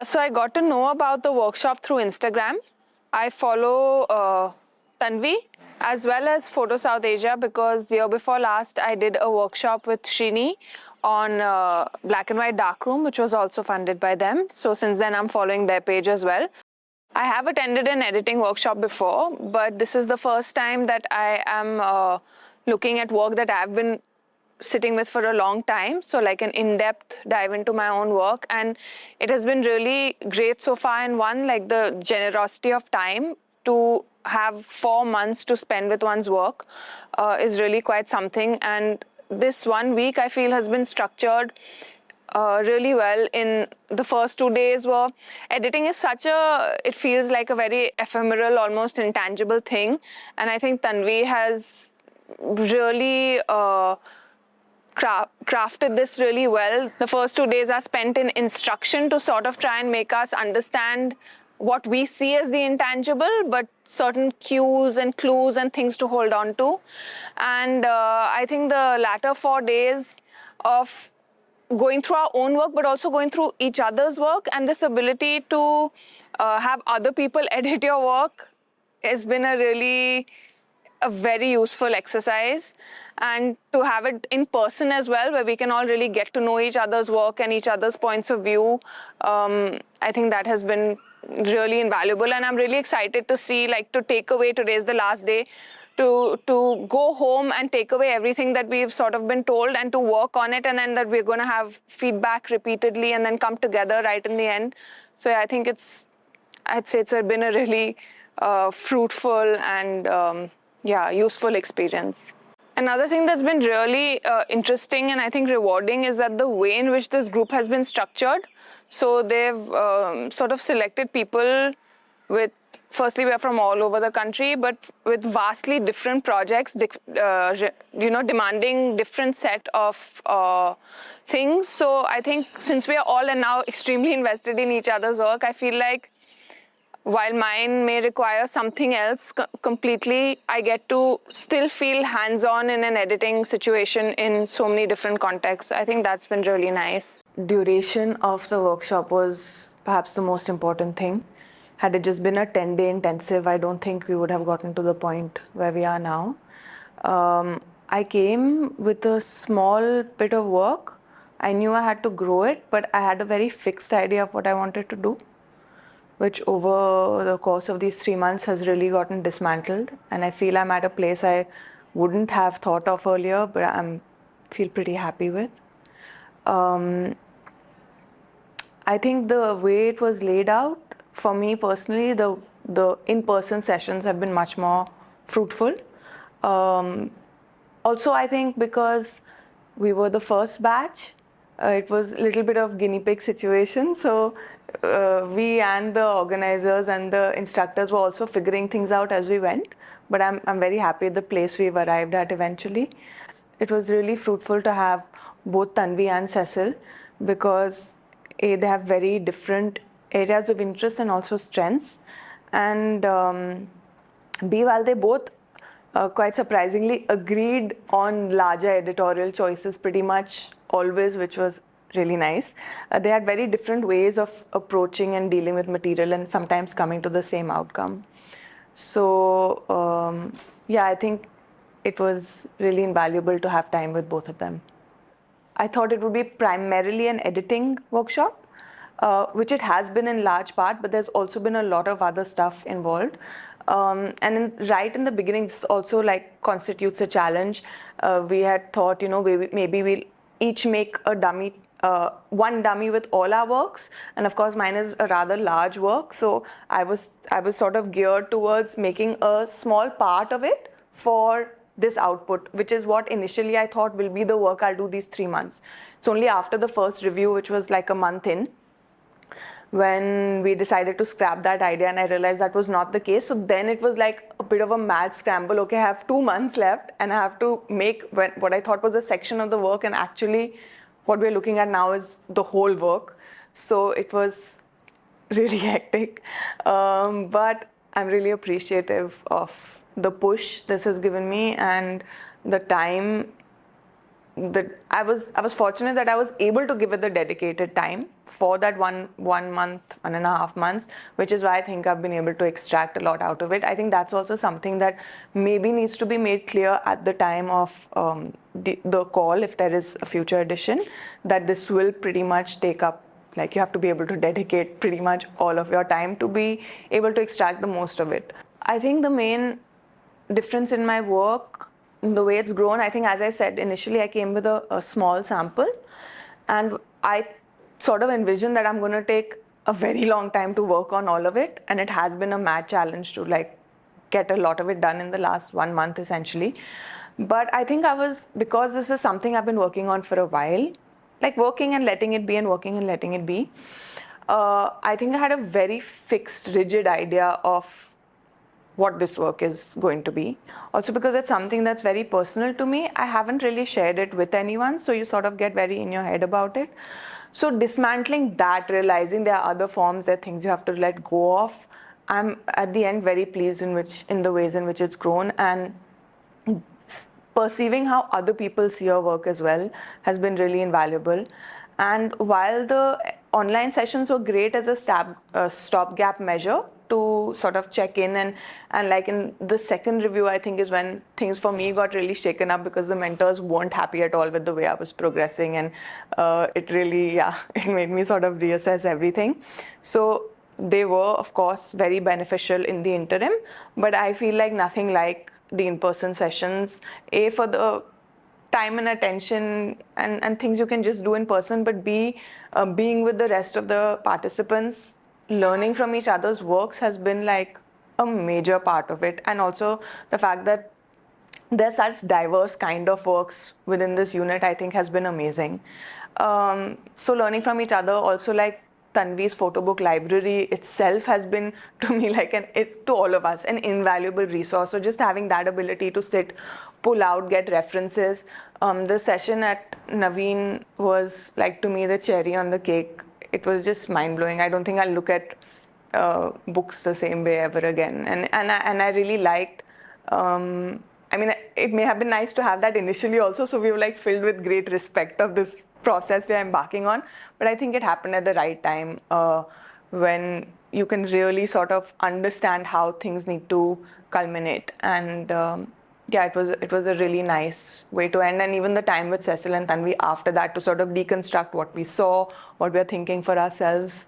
So I got to know about the workshop through Instagram. I follow Tanvi as well as Photo South Asia because year before last I did a workshop with Shrini on black and white darkroom, which was also funded by them. So since then I'm following their page as well. I have attended an editing workshop before, but this is the first time that I am looking at work that I've been sitting with for a long time, so like an in-depth dive into my own work, and it has been really great so far. And one, like the generosity of time to have 4 months to spend with one's work is really quite something. And this 1 week I feel has been structured really well. In the first 2 days were editing is it feels like a very ephemeral, almost intangible thing, and I think Tanvi has really crafted this really well. The first 2 days are spent in instruction to sort of try and make us understand what we see as the intangible, but certain cues and clues and things to hold on to. And I think the latter 4 days of going through our own work, but also going through each other's work, and this ability to have other people edit your work has been a very useful exercise. And to have it in person as well, where we can all really get to know each other's work and each other's points of view, I think that has been really invaluable. And I'm really excited to see, like, to take away, today's the last day, to go home and take away everything that we've sort of been told and to work on it, and then that we're going to have feedback repeatedly and then come together right in the end. So yeah, I think I'd say it's been a really fruitful and useful experience. Another thing that's been really interesting and I think rewarding is that the way in which this group has been structured. So they've sort of selected people with, firstly, we're from all over the country, but with vastly different projects, demanding different set of things. So I think since we are all now extremely invested in each other's work, I feel like while mine may require something else completely, I get to still feel hands-on in an editing situation in so many different contexts. I think that's been really nice. Duration of the workshop was perhaps the most important thing. Had it just been a 10-day intensive, I don't think we would have gotten to the point where we are now. I came with a small bit of work. I knew I had to grow it, but I had a very fixed idea of what I wanted to do, which over the course of these 3 months has really gotten dismantled. And I feel I'm at a place I wouldn't have thought of earlier, but I feel pretty happy with. I think the way it was laid out, for me personally, the in-person sessions have been much more fruitful. Also, I think because we were the first batch, it was a little bit of guinea pig situation. So we and the organizers and the instructors were also figuring things out as we went. But I'm very happy at the place we've arrived at eventually. It was really fruitful to have both Tanvi and Cecil because they have very different areas of interest and also strengths. And while they both quite surprisingly agreed on larger editorial choices pretty much always, which was really nice. They had very different ways of approaching and dealing with material and sometimes coming to the same outcome. So I think it was really invaluable to have time with both of them. I thought it would be primarily an editing workshop, which it has been in large part, but there's also been a lot of other stuff involved. Right in the beginning, this also constitutes a challenge. We had thought, maybe we'll each make a dummy, one dummy with all our works, and of course mine is a rather large work, so I was sort of geared towards making a small part of it for this output, which is what initially I thought will be the work I'll do these 3 months. It's only after the first review, which was like a month in, when we decided to scrap that idea, and I realized that was not the case. So then it was like a bit of a mad scramble. Okay, I have 2 months left and I have to make what I thought was a section of the work, and actually what we're looking at now is the whole work. So it was really hectic, but I'm really appreciative of the push this has given me and the time I was fortunate that I was able to give it the dedicated time for that one month, 1.5 months, which is why I think I've been able to extract a lot out of it. I think that's also something that maybe needs to be made clear at the time of the call, if there is a future edition, that this will pretty much take up, like, you have to be able to dedicate pretty much all of your time to be able to extract the most of it. I think the main difference in my work, the way it's grown, I think, as I said initially, I came with a small sample, and I sort of envisioned that I'm going to take a very long time to work on all of it, and it has been a mad challenge to like get a lot of it done in the last 1 month essentially. But I think because this is something I've been working on for a while, like working and letting it be and working and letting it be, I think I had a very fixed, rigid idea of what this work is going to be. Also because it's something that's very personal to me, I haven't really shared it with anyone, so you sort of get very in your head about it. So dismantling that, realizing there are other forms, there are things you have to let go of, I'm at the end very pleased in the ways in which it's grown, and perceiving how other people see your work as well has been really invaluable. And while the online sessions were great as a stopgap measure to sort of check in, and like in the second review, I think is when things for me got really shaken up, because the mentors weren't happy at all with the way I was progressing, and it really, it made me sort of reassess everything. So they were, of course, very beneficial in the interim, but I feel like nothing like the in-person sessions, for the time and attention and things you can just do in person, but being with the rest of the participants, learning from each other's works has been like a major part of it. And also the fact that there's such diverse kind of works within this unit, I think has been amazing. So learning from each other, also like Tanvi's photo book library itself has been, to me, like to all of us, an invaluable resource. So just having that ability to sit, pull out, get references. The session at Naveen was, like, to me, the cherry on the cake. It was just mind-blowing. I don't think I'll look at books the same way ever again. And I really liked, I mean, it may have been nice to have that initially also, so we were like filled with great respect of this process we're embarking on. But I think it happened at the right time, when you can really sort of understand how things need to culminate. And it was a really nice way to end. And even the time with Cecil and Tanvi after that, to sort of deconstruct what we saw, what we're thinking for ourselves,